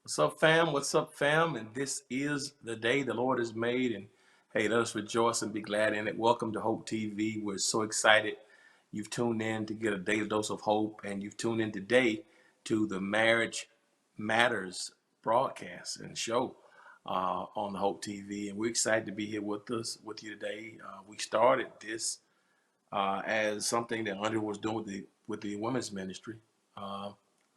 What's up, fam? What's up, fam? And this is the day the Lord has made. And hey, let us rejoice and be glad in it. Welcome to Hope TV. We're so excited you've tuned in to get a daily dose of hope. And you've tuned in today to the Marriage Matters broadcast and show on the Hope TV. And we're excited to be here with you today. We started this as something that Andrea was doing with the women's ministry. Uh,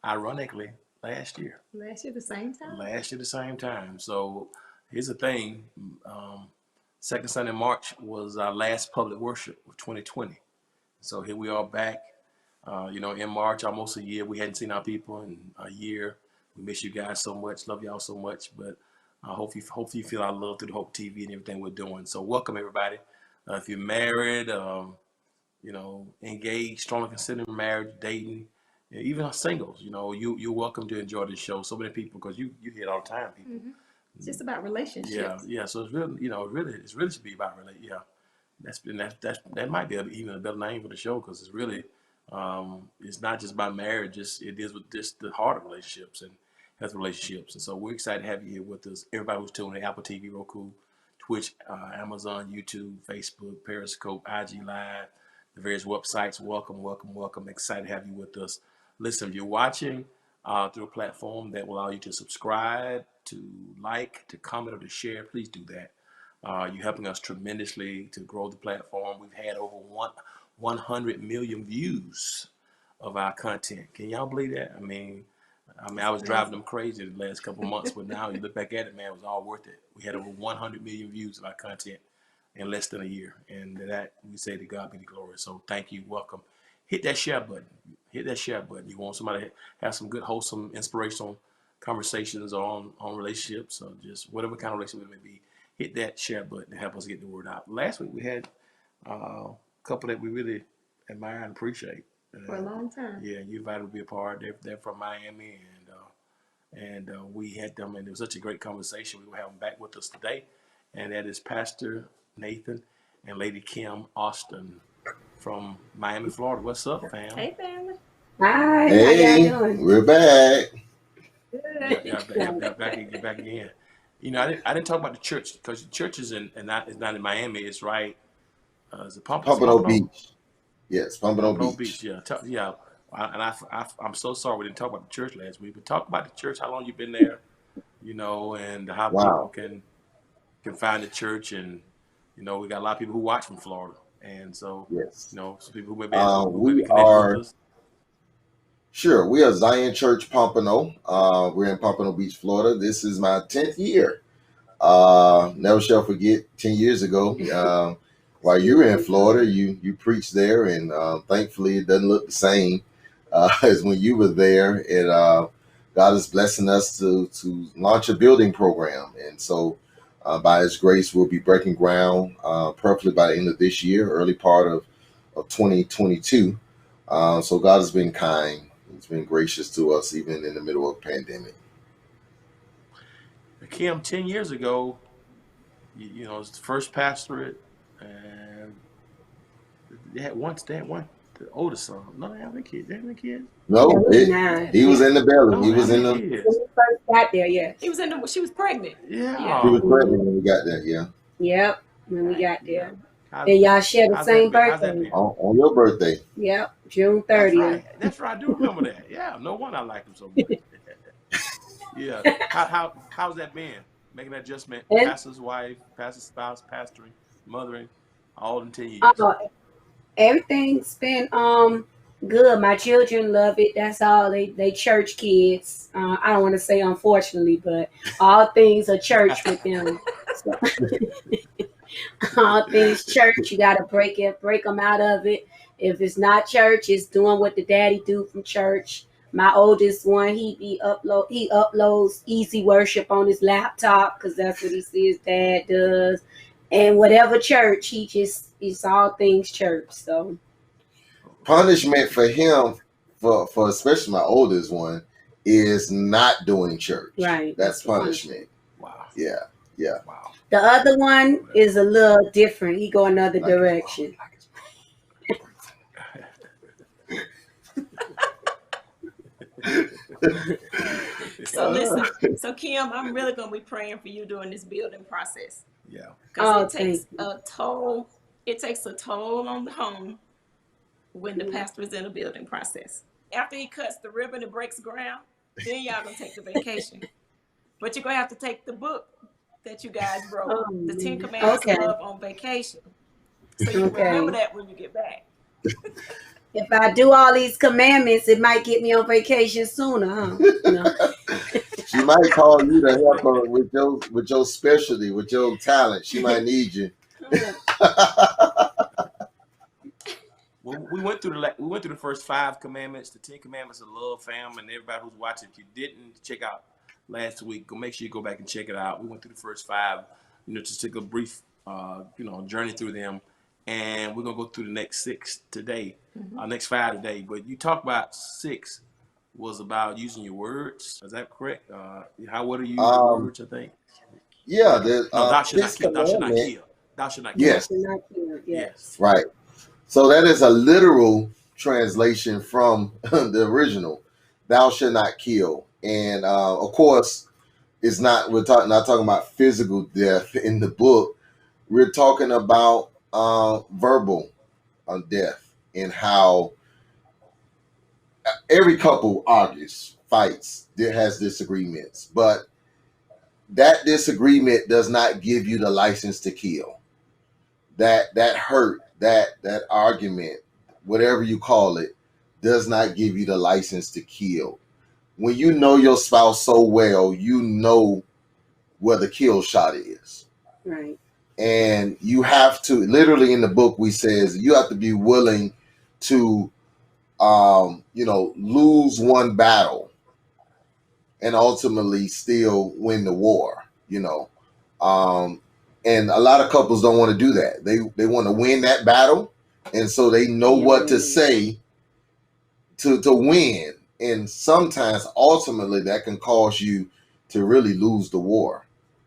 Ironically, last year. Last year, the same time? Last year, the same time. So here's the thing. Second Sunday in March was our last public worship of 2020. So here we are back, in March, almost a year. We hadn't seen our people in a year. We miss you guys so much. Love y'all so much. But hopefully you feel our love through the Hope TV and everything we're doing. So welcome, everybody. If you're married, engaged, strongly considering marriage, dating, even singles, you're welcome to enjoy this show. So many people, because you hear it all the time, people. Mm-hmm. It's just about relationships. Yeah. So it's really, it really should be about that might be even a better name for the show, because it's really, it's not just about marriage. It deals with just the heart of relationships and health relationships. And so we're excited to have you here with us. Everybody who's tuning in, Apple TV, Roku, Twitch, Amazon, YouTube, Facebook, Periscope, IG Live, the various websites. Welcome. Excited to have you with us. Listen, if you're watching through a platform that will allow you to subscribe, to like, to comment, or to share, please do that. You're helping us tremendously to grow the platform. We've had over 100 million views of our content. Can y'all believe that? I mean, I was driving them crazy the last couple of months, but now you look back at it, man, it was all worth it. We had over 100 million views of our content in less than a year, and that we say to God be the glory. So thank you, welcome. Hit that share button. You want somebody to have some good, wholesome, inspirational conversations on relationships, or just whatever kind of relationship it may be. Hit that share button to help us get the word out. Last week we had a couple that we really admire and appreciate. For a long time. Yeah, you invited to be a part. They're from Miami, and we had them, and it was such a great conversation. We will have them back with us today, and that is Pastor Nathan and Lady Kim Austin from Miami, Florida. What's up, fam? Hey, family. Hi. Hey, how y'all doing? we're back. Good. Yeah, back again. I didn't talk about the church, because the church is not in Miami. It's right. Is it Pompano Beach. Yes, Pompano Beach. Yeah. I'm so sorry we didn't talk about the church last week. But talk about the church. How long you been there? And how Wow. people can find the church, and we got a lot of people who watch from Florida, and so Yes. some people who may be We connected are, with us. sure, we are Zion Church Pompano. We're in Pompano Beach, Florida. This is my 10th year. Never shall forget 10 years ago, while you were in Florida, you preached there, and thankfully it doesn't look the same as when you were there. And God is blessing us to launch a building program. And so by His grace, we'll be breaking ground probably by the end of this year, early part of 2022. So God has been kind. He's been gracious to us, even in the middle of a pandemic. Kim, 10 years ago, it's the first pastorate, and they had one, the oldest son. No, they have any kids. No, Nah. he was in the belly. No, He was how in many the. kids? When we first got there, yeah. She was pregnant. Yeah. He was pregnant when we got there. Yeah, Yep, when we got there. How's- And y'all share the how's same that been? How's that birthday. been? on your birthday. Yep, June That's 30th. right. That's right. I do remember that. Yeah. No wonder I like him so much. Yeah. How's that been? Making that adjustment, And pastor's wife, pastor's spouse, pastoring, mothering, all in 10 years. everything's been good. My children love it. That's all. They church kids. I don't want to say unfortunately, but all things are church with them. So, all things church. You gotta break them out of it. If it's not church, it's doing what the daddy do from church. My oldest one, he uploads Easy Worship on his laptop because that's what he sees dad does. And whatever church, he just it's all things church. So Punishment for him, for especially my oldest one, is not doing church. right, That's the punishment. punishment. Wow. Yeah, yeah. Wow. The other one is a little different. He go another Like his mom, direction. like his So listen, so Kim, I'm really gonna be praying for you during this building process Yeah. Oh, because it takes thank you. a toll. It takes a toll on the home when the pastor is in a building process. After he cuts the ribbon and breaks ground, then y'all gonna take the vacation. But you're gonna have to take the book that you guys wrote, Oh, the 10 man. Commandments Okay. of Love, on vacation. So you can Okay. remember that when you get back. If I do all these commandments, it might get me on vacation sooner, huh? No. She might call you to help her with your specialty, with your talent. She might need you. Well, we went through the first 5 commandments, the 10 commandments of love, fam, and everybody who's watching. If you didn't check out last week, make sure you go back and check it out. We went through the first 5, just took a brief, journey through them, and we're gonna go through the next 6 today, next 5 today. But you talked about 6 was about using your words. Is that correct? What are you using your words? I think. Yeah, No, thou should not this kill. Thou should not commandment. kill. Thou should not kill. Yes, Yes. right. So that is a literal translation from the original. Thou shalt not kill, and of course, it's not. We're not talking about physical death in the book. We're talking about verbal death, and how every couple argues, fights, has disagreements, but that disagreement does not give you the license to kill. That hurt, that argument, whatever you call it, does not give you the license to kill. When you know your spouse so well, you know where the kill shot is. Right. And you have to, literally in the book, we says you have to be willing to lose one battle and ultimately still win the war, and a lot of couples don't want to do that. They want to win that battle, and so they know what to say to win. And sometimes, ultimately, that can cause you to really lose the war.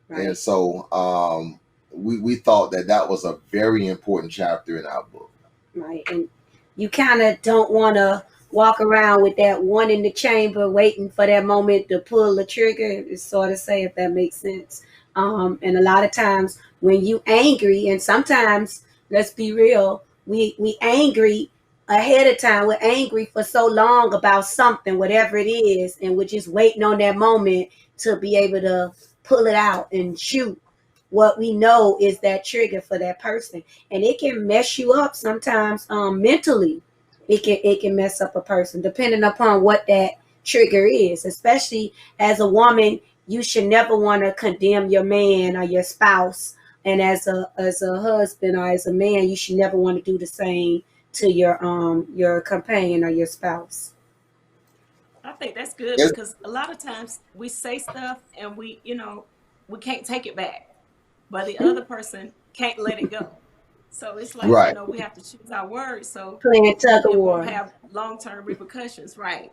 Right. And so, we thought that was a very important chapter in our book. Right. And you kind of don't want to walk around with that one in the chamber waiting for that moment to pull the trigger, is sort of say, if that makes sense. And a lot of times when you angry, and sometimes, let's be real, we angry ahead of time. We're angry for so long about something, whatever it is, and we're just waiting on that moment to be able to pull it out and shoot what we know is that trigger for that person. And it can mess you up sometimes mentally. It can mess up a person depending upon what that trigger is. Especially as a woman, you should never want to condemn your man or your spouse. And as a husband or as a man, you should never want to do the same to your companion or your spouse. I think that's good Yes. because a lot of times we say stuff and we can't take it back, but the other person can't let it go. So it's like, Right. we have to choose our words so Playing tug of it war. won't have long-term repercussions. Right.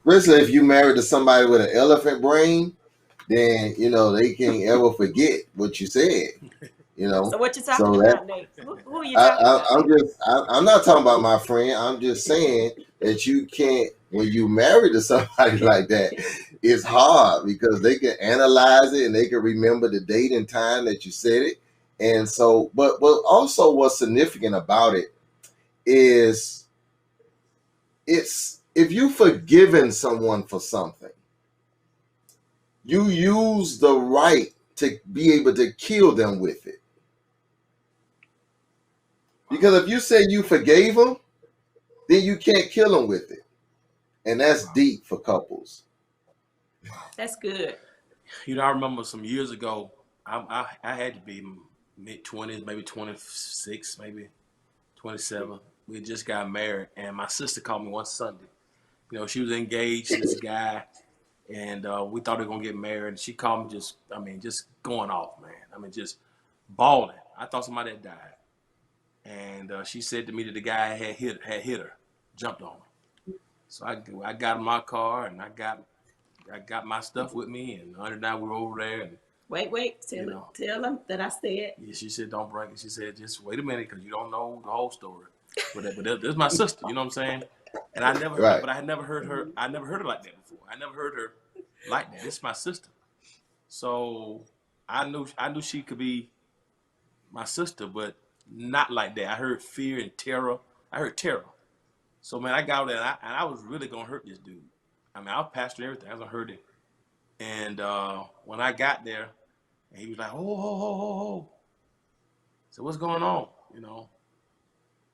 Especially if you married to somebody with an elephant brain, then they can't ever forget what you said. So what you talking So about, Nate? Who are you talking about? I'm not talking about my friend. I'm just saying that you can't, when you married to somebody like that, it's hard because they can analyze it and they can remember the date and time that you said it. And so, but also what's significant about it is it's, if you've forgiven someone for something, you use the right to be able to kill them with it. Because if you say you forgave them, then you can't kill them with it. And that's deep for couples. That's good. I remember some years ago, I had to be mid-20s, maybe 26, maybe 27. We had just got married, and my sister called me one Sunday. She was engaged to this guy, and we thought we were going to get married. And she called me just going off, man. Just bawling. I thought somebody had died. and she said to me that the guy had hit her, jumped on her. So I got in my car and I got my stuff with me, and Hunter and I were over there, and Wait, tell them that I said. yeah, she said don't break it. She said just wait a minute because you don't know the whole story. But that's my sister, you know what I'm saying? And I never, Right. but I had never heard her. I never heard her like that before. I never heard her like that. This is my sister, so I knew she could be my sister, but not like that. I heard fear and terror. I heard terror. So man, I got out there and I was really gonna hurt this dude. I mean, I was pastoring everything. I was gonna hurt him. And when I got there, and he was like, "Oh." So what's going on? You know,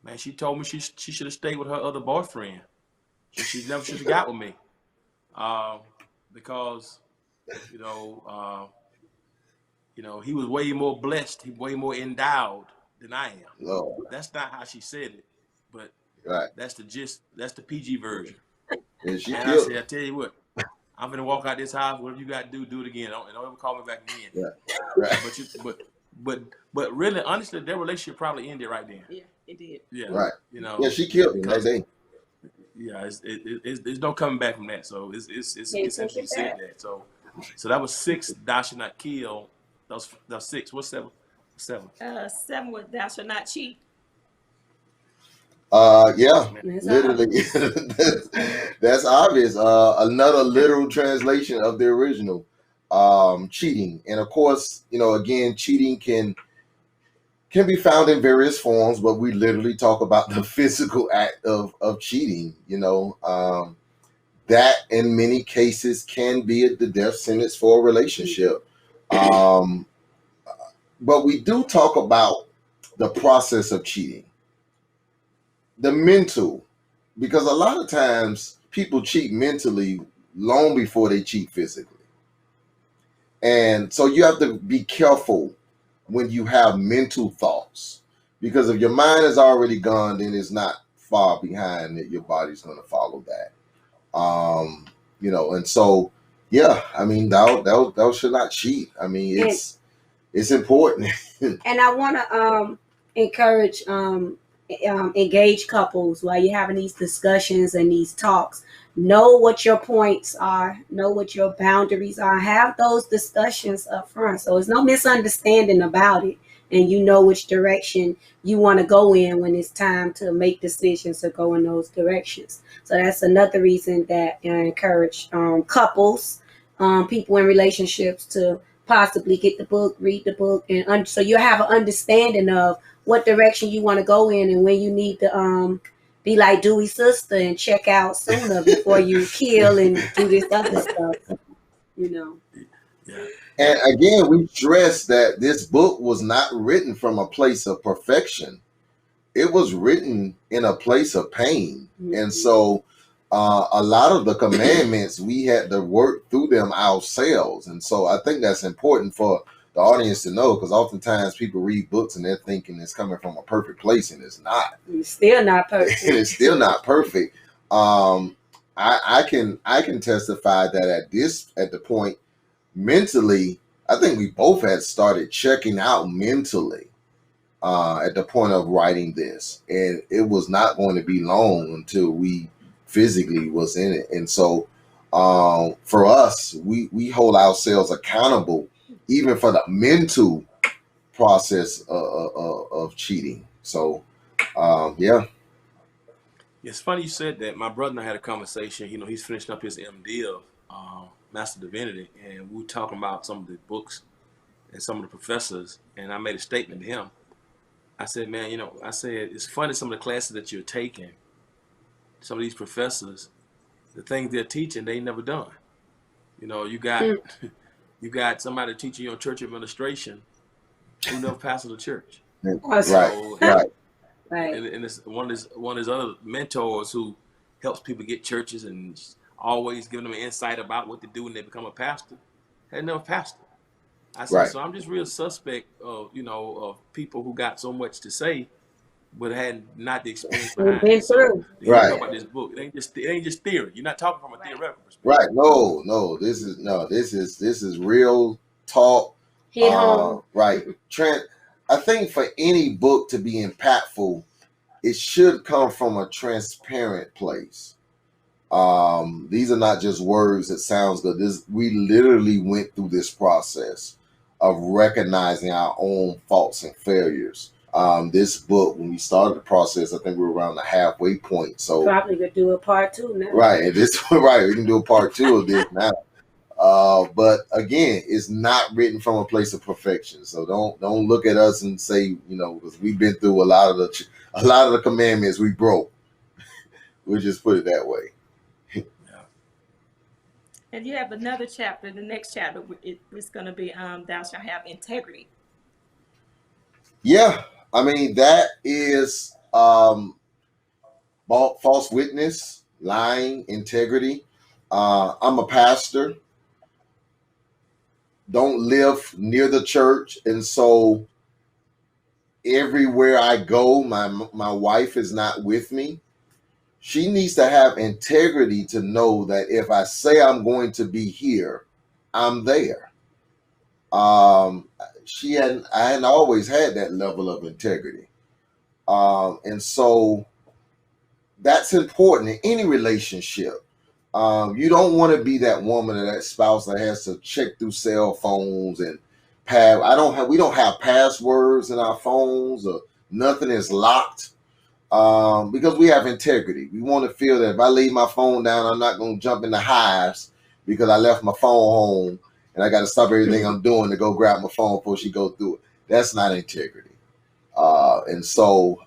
man, she told me she should have stayed with her other boyfriend. She never should have got with me, because he was way more blessed, way more endowed than I am. Lord. That's not how she said it, but Right. that's the gist. That's the PG version. And she And I killed. said, I tell you what, I'm gonna walk out this house. Whatever you got to do it again. Don't ever call me back again. Yeah. Right. But really, honestly, their relationship probably ended right then. Yeah, it did. Yeah. Right. You know. Yeah, she killed him that because- day. Yeah, it's no coming back from that. So it's Can't interesting take you it said back. that. So that was 6. Thou shalt not kill. That was 6. What's 7? 7. 7 was thou shalt not cheat. Yeah, That's literally. That's obvious. Another literal translation of the original, cheating. And of course, again, cheating can be found in various forms, but we literally talk about the physical act of cheating. That in many cases can be the death sentence for a relationship. But we do talk about the process of cheating. The mental, because a lot of times people cheat mentally long before they cheat physically. And so you have to be careful when you have mental thoughts, because if your mind is already gone, then it's not far behind that your body's going to follow that. And so, yeah, I mean, thou should not cheat. I mean, it's important. And I want to encourage engaged couples while you're having these discussions and these talks. Know what your points are. Know what your boundaries are. Have those discussions up front, so there's no misunderstanding about it, and you know which direction you want to go in when it's time to make decisions to go in those directions. So that's another reason that I encourage couples, people in relationships, to possibly get the book, read the book, and so you have an understanding of what direction you want to go in and when you need to be like Dewey's sister and check out sooner before you kill and do this other stuff. Yeah. And again, we stress that this book was not written from a place of perfection. It was written in a place of pain. Mm-hmm. And so a lot of the commandments, we had to work through them ourselves. And so I think that's important for the audience to know, because oftentimes people read books and they're thinking it's coming from a perfect place, and it's not. It's still not perfect. It's still not perfect. I can testify that at the point mentally, I think we both had started checking out mentally at the point of writing this, and it was not going to be long until we physically was in it. And so for us, we hold ourselves accountable even for the mental process of cheating. So yeah. It's funny you said that. My brother and I had a conversation. He's finishing up his MDiv, Master of Divinity, and we were talking about some of the books and some of the professors, and I made a statement to him. I said, man, it's funny some of the classes that you're taking, some of these professors, the things they're teaching, they ain't never done. You got somebody teaching you on church administration who never pastored a church. Right. So, Right. Right. And it's one of his other mentors who helps people get churches and always giving them an insight about what to do when they become a pastor. Had never pastored. I said, Right. So I'm just real suspect of people who got so much to say, but had not the experience We've behind been it. So through. when you Right. talk about this book, it ain't just theory. You're not talking from a theoretical perspective. Right. No, this is real talk. Hit home. Right. Trent, I think for any book to be impactful, it should come from a transparent place. These are not just words that sounds good. We literally went through this process of recognizing our own faults and failures. This book, when we started the process, I think we were around the halfway point. So Probably could do a part 2 now. right, and this right, we can do a part 2 of this now. But again, it's not written from a place of perfection. So don't look at us and say, because we've been through a lot of the commandments we broke. We'll just put it that way. And you have another chapter. The next chapter it's going to be thou shalt have integrity. Yeah, I mean that is false witness, lying, integrity. I'm a pastor. Don't live near the church, and so everywhere I go, my wife is not with me. She needs to have integrity to know that if I say I'm going to be here, I'm there. I hadn't always had that level of integrity. And so that's important in any relationship. You don't want to be that woman or that spouse that has to check through cell phones and we don't have passwords in our phones, or nothing is locked. Because we have integrity. We want to feel that if I leave my phone down, I'm not going to jump into hives because I left my phone home and I got to stop everything I'm doing to go grab my phone before she goes through it. That's not integrity. And so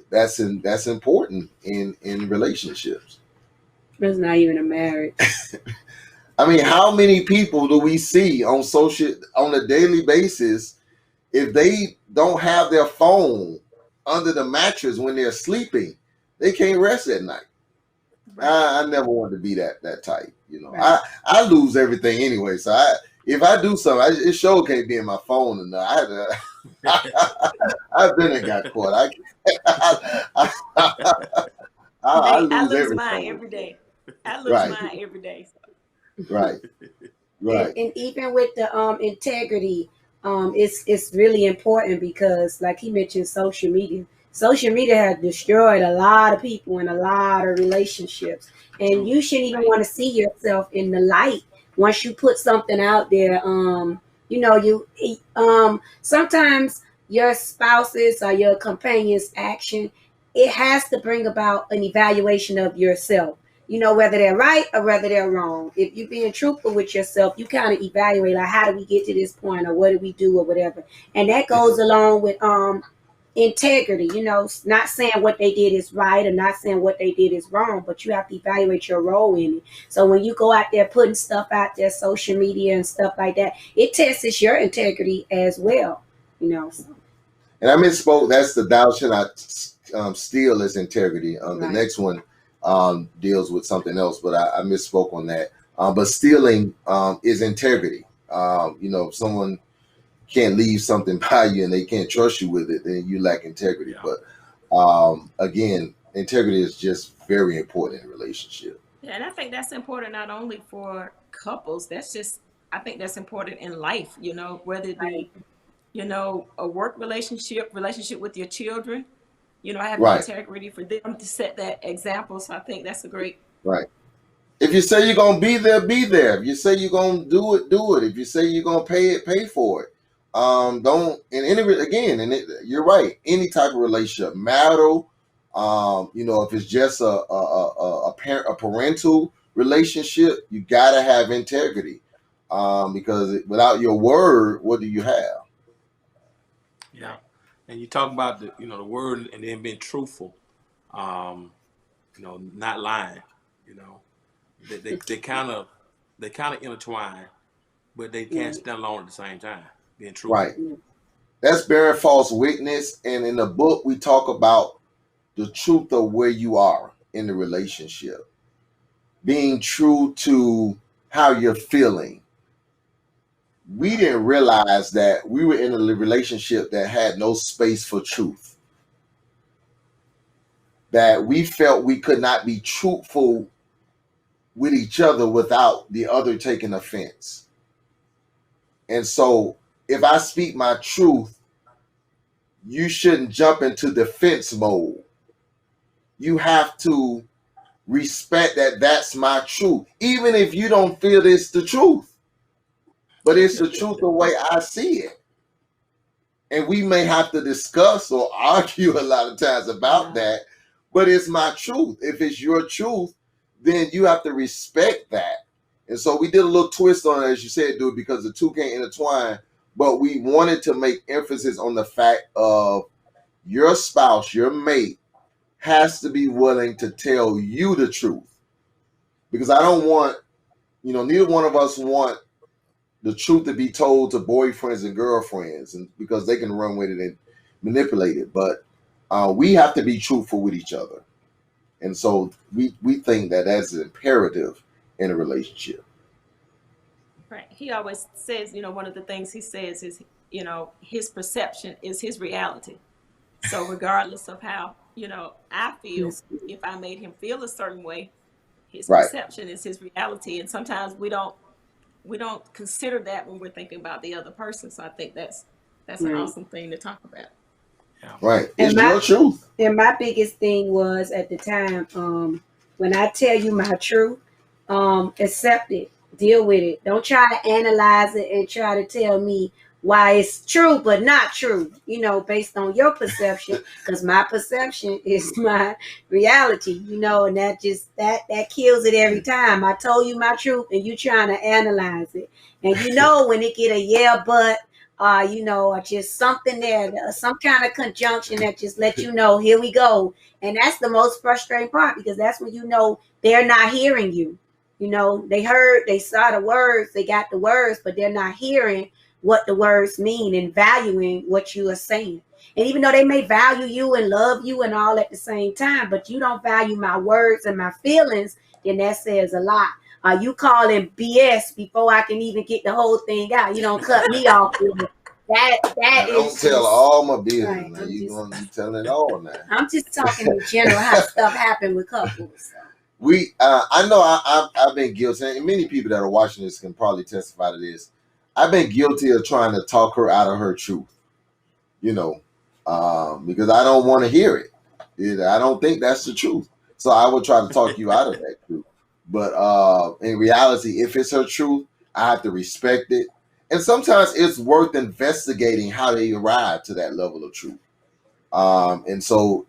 that's important in relationships. It's not even a marriage. I mean, how many people do we see on a daily basis, if they don't have their phone under the mattress when they're sleeping, they can't rest at night. Right. I never wanted to be that type. Right. I lose everything anyway. So if I do something, it sure can't be in my phone enough. I've been and got caught. I lose mine every day. I lose mine every day. Right. Right. And even with the integrity, it's really important because, like he mentioned, social media has destroyed a lot of people and a lot of relationships, and you shouldn't even want to see yourself in the light once you put something out there. Sometimes your spouse's or your companion's action, it has to bring about an evaluation of yourself. Whether they're right or whether they're wrong. If you're being truthful with yourself, you kind of evaluate, like, how did we get to this point, or what did we do, or whatever. And that goes along with integrity. Not saying what they did is right or not saying what they did is wrong, but you have to evaluate your role in it. So when you go out there putting stuff out there, social media and stuff like that, it tests your integrity as well. And I misspoke. That's the thou shalt not steal is integrity. Right. The next one deals with something else, but I misspoke on that. But stealing is integrity. If someone can't leave something by you and they can't trust you with it, then you lack integrity. Yeah. But again, integrity is just very important in a relationship. Yeah, and I think that's important not only for couples. I think that's important in life. Whether it be, a work relationship with your children. Having integrity for them to set that example. So I think that's a great. Right. If you say you're going to be there, be there. If you say you're going to do it, do it. If you say you're going to pay it, pay for it. You're right. Any type of relationship, marital, if it's just a parental relationship, you got to have integrity. Because without your word, what do you have? Yeah. And you talk about the word and then being truthful, not lying. They kind of intertwine, but they can't stand alone at the same time. Being truthful. Right. That's bearing false witness. And in the book, we talk about the truth of where you are in the relationship, being true to how you're feeling. We didn't realize that we were in a relationship that had no space for truth. That we felt we could not be truthful with each other without the other taking offense. And so if I speak my truth, you shouldn't jump into defense mode. You have to respect that that's my truth, even if you don't feel it's the truth, but it's the truth the way I see it. And we may have to discuss or argue a lot of times about that, but it's my truth. If it's your truth, then you have to respect that. And so we did a little twist on it, as you said, dude, because the two can't intertwine, but we wanted to make emphasis on the fact of your spouse, your mate, has to be willing to tell you the truth. Because I don't want, neither one of us want the truth to be told to boyfriends and girlfriends, and because they can run with it and manipulate it. But we have to be truthful with each other. And so we think that that's imperative in a relationship. Right. He always says, one of the things he says is, his perception is his reality. So regardless of how, I feel, if I made him feel a certain way, his perception is his reality. And sometimes we don't consider that when we're thinking about the other person. So I think that's an awesome thing to talk about. Yeah. Right. It's your truth. And my biggest thing was at the time, when I tell you my truth, accept it, deal with it. Don't try to analyze it and try to tell me why it's true but not true, based on your perception, because my perception is my reality, and that just that kills it every time. I told you my truth and you trying to analyze it, and when it get a yeah but or just something there, some kind of conjunction that just let here we go. And that's the most frustrating part, because that's when they're not hearing you. They saw the words, they got the words, but they're not hearing what the words mean and valuing what you are saying. And even though they may value you and love you and all at the same time, but you don't value my words and my feelings, then that says a lot. You calling BS before I can even get the whole thing out. You don't cut me off. That don't tell all my business. Right, now you gonna be telling it all now. I'm just talking in general how stuff happen with couples. So. I know I've been guilty, and many people that are watching this can probably testify to this. I've been guilty of trying to talk her out of her truth, because I don't want to hear it. I don't think that's the truth. So I would try to talk you out of that truth. But in reality, if it's her truth, I have to respect it. And sometimes it's worth investigating how they arrive to that level of truth. And so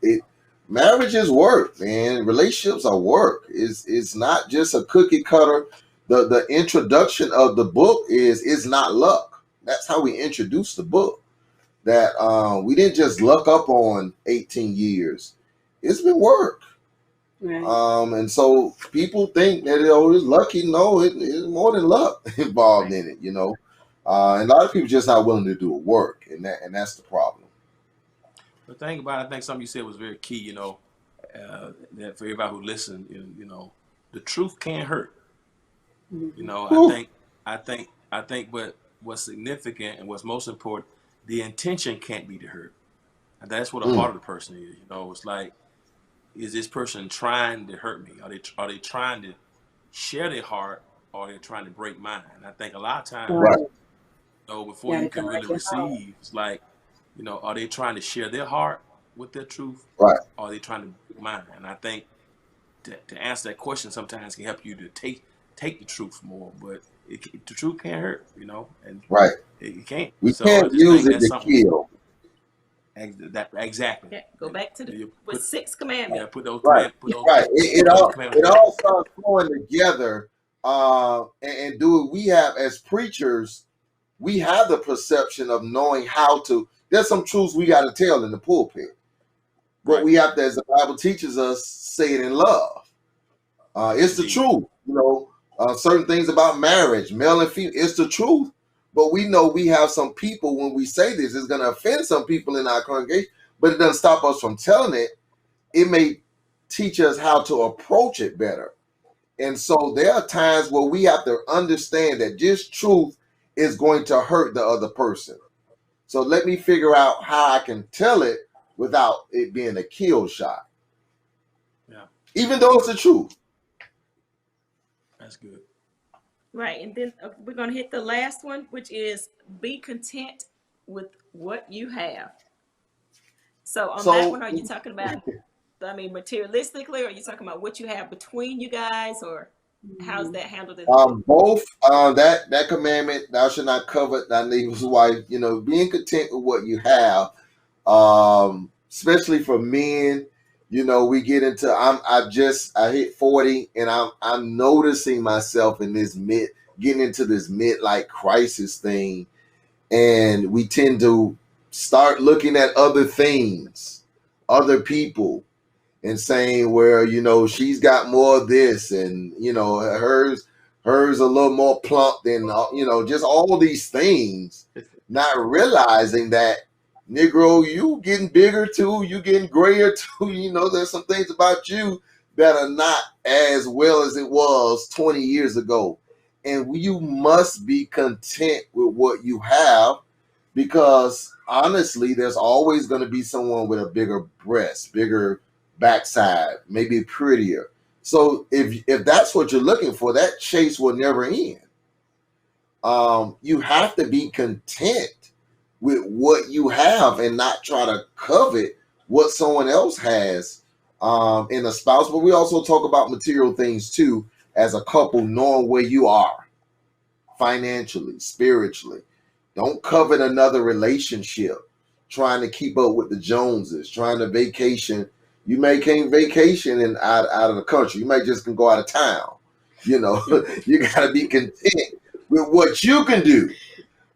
marriage is work, man. Relationships are work. It's not just a cookie cutter. The introduction of the book is not luck. That's how we introduced the book. That we didn't just luck up on 18 years. It's been work. Right. And so people think that it's lucky. No, it's more than luck involved in it, And a lot of people just not willing to do the work, and that's the problem. The thing about it, I think something you said was very key. That for everybody who listened, the truth can't hurt. I think what's significant and what's most important, the intention can't be to hurt. And that's what the heart of the person is. It's like, is this person trying to hurt me? Are they trying to share their heart, or are they trying to break mine? And I think a lot of times, before you can really receive, it's like, are they trying to share their heart with their truth, right? Or are they trying to break mine? And I think to answer that question sometimes can help you to take the truth more, but the truth can't hurt, and right, it can't. We can't use it to kill. Exactly. Yeah, go back to the 6 commandments. Yeah, put those right. It all starts flowing together. And do it. We have, as preachers, we have the perception of knowing how to. There's some truths we got to tell in the pulpit, but we have to, as the Bible teaches us, say it in love. It's the truth, certain things about marriage, male and female, it's the truth. But we know we have some people, when we say this, it's going to offend some people in our congregation, but it doesn't stop us from telling it. It may teach us how to approach it better. And so there are times where we have to understand that this truth is going to hurt the other person. So let me figure out how I can tell it without it being a kill shot. Yeah. Even though it's the truth. That's good. Right. And then we're going to hit the last one, which is be content with what you have. So on that So one, are you talking about, I mean, materialistically, or are you talking about what you have between you guys, or how's that handled in the book? both that commandment, thou shalt not covet thy neighbor's wife, being content with what you have, especially for men. We get into I hit 40, and I'm noticing myself in this getting into this midlife crisis thing, and we tend to start looking at other things, other people, and saying, well, she's got more of this, and hers a little more plump than just all these things, not realizing that, Negro, you getting bigger too, you getting grayer too. There's some things about you that are not as well as it was 20 years ago, and you must be content with what you have, because honestly, there's always going to be someone with a bigger breast, bigger backside, maybe prettier. So if that's what you're looking for, that chase will never end. You have to be content with what you have and not try to covet what someone else has in a spouse. But we also talk about material things too, as a couple, knowing where you are financially, spiritually. Don't covet another relationship, trying to keep up with the Joneses, trying to vacation. You may can't vacation out of the country. You might just can go out of town. You got to be content with what you can do.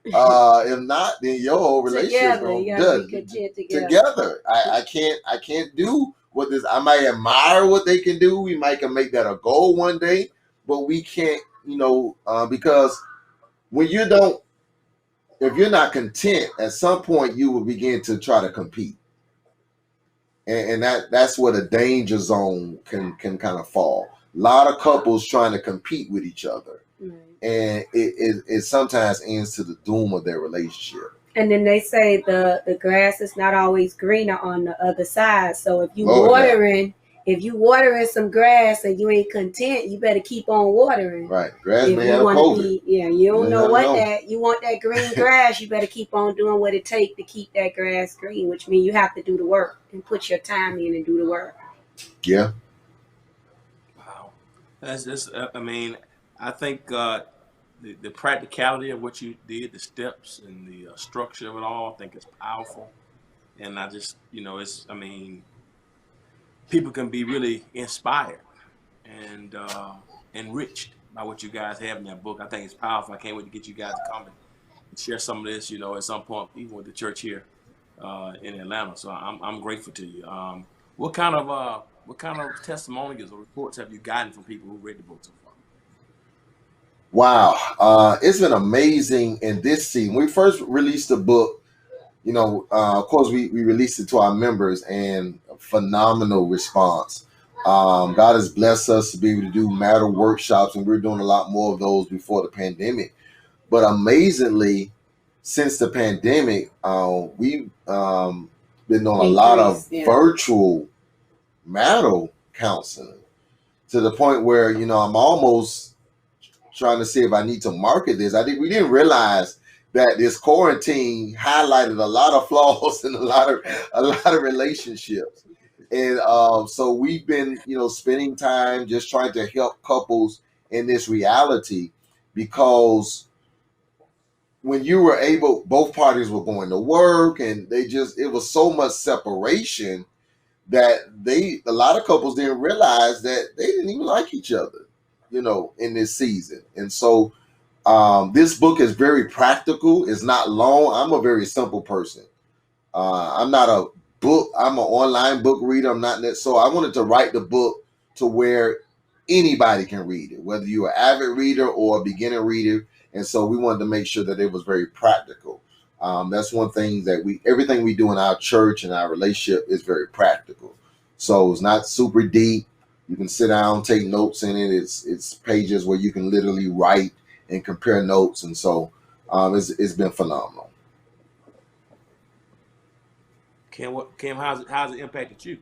If not, then your whole relationship together, be content together. I can't do what this. I might admire what they can do. We might can make that a goal one day, but we can't. Because when you don't, if you're not content, at some point you will begin to try to compete, and that's where the danger zone can kind of fall. A lot of couples trying to compete with each other, and it sometimes ends to the doom of their relationship. And then they say the grass is not always greener on the other side. So if you watering some grass and you ain't content, you better keep on watering. Right, grass may have COVID. You don't know what you want that green grass. You better keep on doing what it takes to keep that grass green, which means you have to do the work and put your time in and do the work. Yeah. Wow, that's just. I mean, I think the practicality of what you did, the steps and the structure of it all, I think it's powerful. And I just, it's. I mean, people can be really inspired and enriched by what you guys have in that book. I think it's powerful. I can't wait to get you guys to come and share some of this, at some point, even with the church here in Atlanta. So I'm grateful to you. What kind of testimonials or reports have you gotten from people who read the book so far? Wow, it's been amazing in this season. When we first released the book, of course, we released it to our members, and a phenomenal response. God has blessed us to be able to do matter workshops, and we're doing a lot more of those before the pandemic. But amazingly, since the pandemic, we've been doing a lot of virtual marital counseling, to the point where, I'm almost trying to see if I need to market this. We didn't realize that this quarantine highlighted a lot of flaws in a lot of relationships. And so we've been, spending time just trying to help couples in this reality, because when you were able, both parties were going to work, and it was so much separation that a lot of couples didn't realize that they didn't even like each other, in this season. And so this book is very practical. It's not long. I'm a very simple person. I'm not I'm an online book reader. I'm not that. So I wanted to write the book to where anybody can read it, whether you're an avid reader or a beginner reader. And so we wanted to make sure that it was very practical. That's one thing that everything we do in our church and our relationship is very practical. So it's not super deep. You can sit down, take notes in it. It's pages where you can literally write and compare notes. And so it's been phenomenal. Kim, how's it impacted you?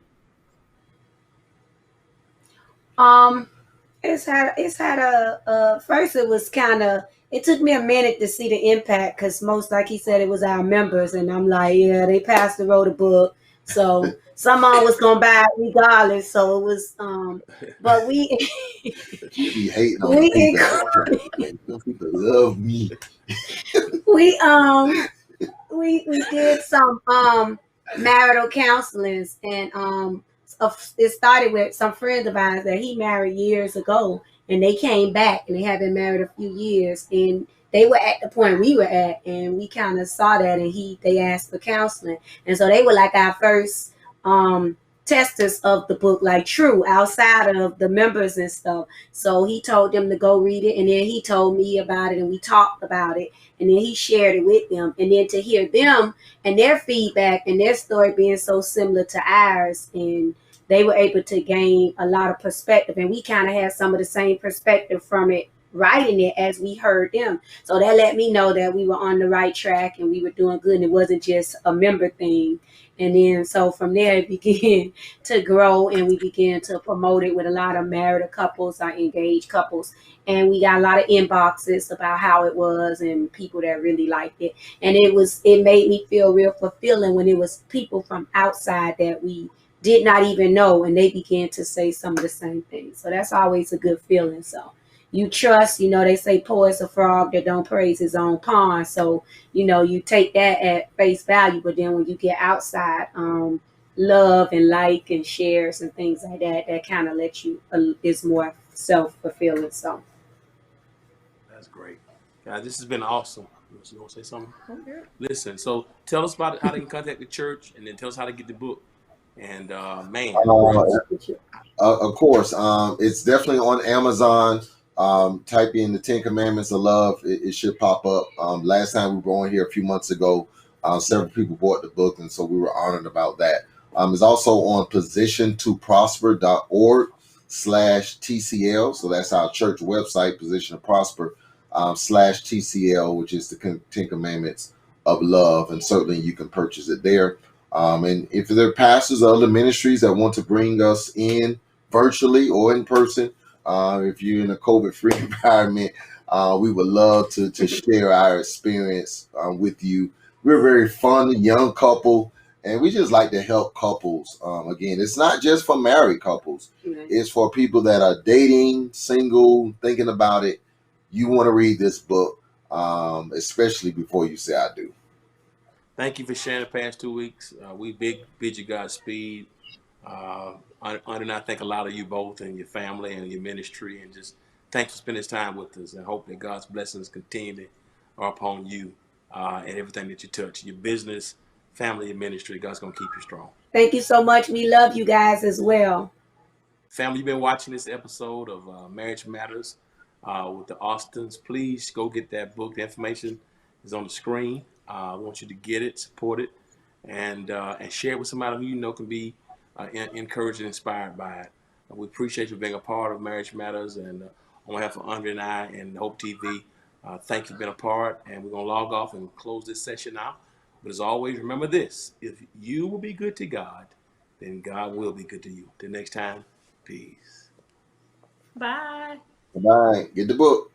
It's had a first, it was it took me a minute to see the impact, because most, like he said, it was our members, and I'm like, yeah, they passed the wrote a book, So someone was gonna buy it regardless. So it was but we You be hating on the we people. Them people love me. we we did some marital counselings, and it started with some friends of ours that he married years ago, and they came back and they had been married a few years, and they were at the point we were at, and we kind of saw that, and they asked for counseling, and so they were like our first testers of the book, like true outside of the members and stuff. So he told them to go read it, and then he told me about it, and we talked about it, and then he shared it with them, and then to hear them and their feedback and their story being so similar to ours, and they were able to gain a lot of perspective, and we kind of had some of the same perspective from it writing it as we heard them. So that let me know that we were on the right track and we were doing good, and it wasn't just a member thing. And then so from there it began to grow, and we began to promote it with a lot of married couples or engaged couples, and we got a lot of inboxes about how it was and people that really liked it. And it made me feel real fulfilling when it was people from outside that we did not even know, and they began to say some of the same things. So that's always a good feeling. So you trust, they say poor is a frog that don't praise his own pond. So you take that at face value, but then when you get outside love and like and shares and things like that, that kind of lets you is more self-fulfilling. So That's great. Guys, this has been awesome. You want to say something? Okay. Listen, so tell us about how they can contact the church, and then tell us how to get the book. And man, Of course, it's definitely on Amazon. Type in the 10 Commandments of Love. It should pop up. Last time we were on here a few months ago, several people bought the book, and so we were honored about that. It's also on positiontoprosper.org/TCL. So that's our church website, Position to Prosper /TCL, which is the 10 Commandments of Love. And certainly you can purchase it there. And if there are pastors or other ministries that want to bring us in virtually or in person, if you're in a COVID-free environment, we would love to share our experience with you. We're a very fun young couple, and we just like to help couples. Again, it's not just for married couples. It's for people that are dating, single, thinking about it. You want to read this book, especially before you say I do. Thank you for sharing the past 2 weeks. We bid you Godspeed. And I thank a lot of you both and your family and your ministry, and just thanks for spending this time with us, and hope that God's blessings continue upon you and everything that you touch, your business, family, and ministry. God's going to keep you strong. Thank you so much. We love you guys as well. Family, you've been watching this episode of Marriage Matters with the Austins. Please go get that book. The information is on the screen. I want you to get it, support it, and share it with somebody who you know can be encouraged and inspired by it. We appreciate you being a part of Marriage Matters, and on behalf of Andre and I and Hope TV, thank you for being a part, and we're going to log off and close this session out. But as always, remember this: if you will be good to God, then God will be good to you. Till next time, peace. Bye. Bye. Get the book.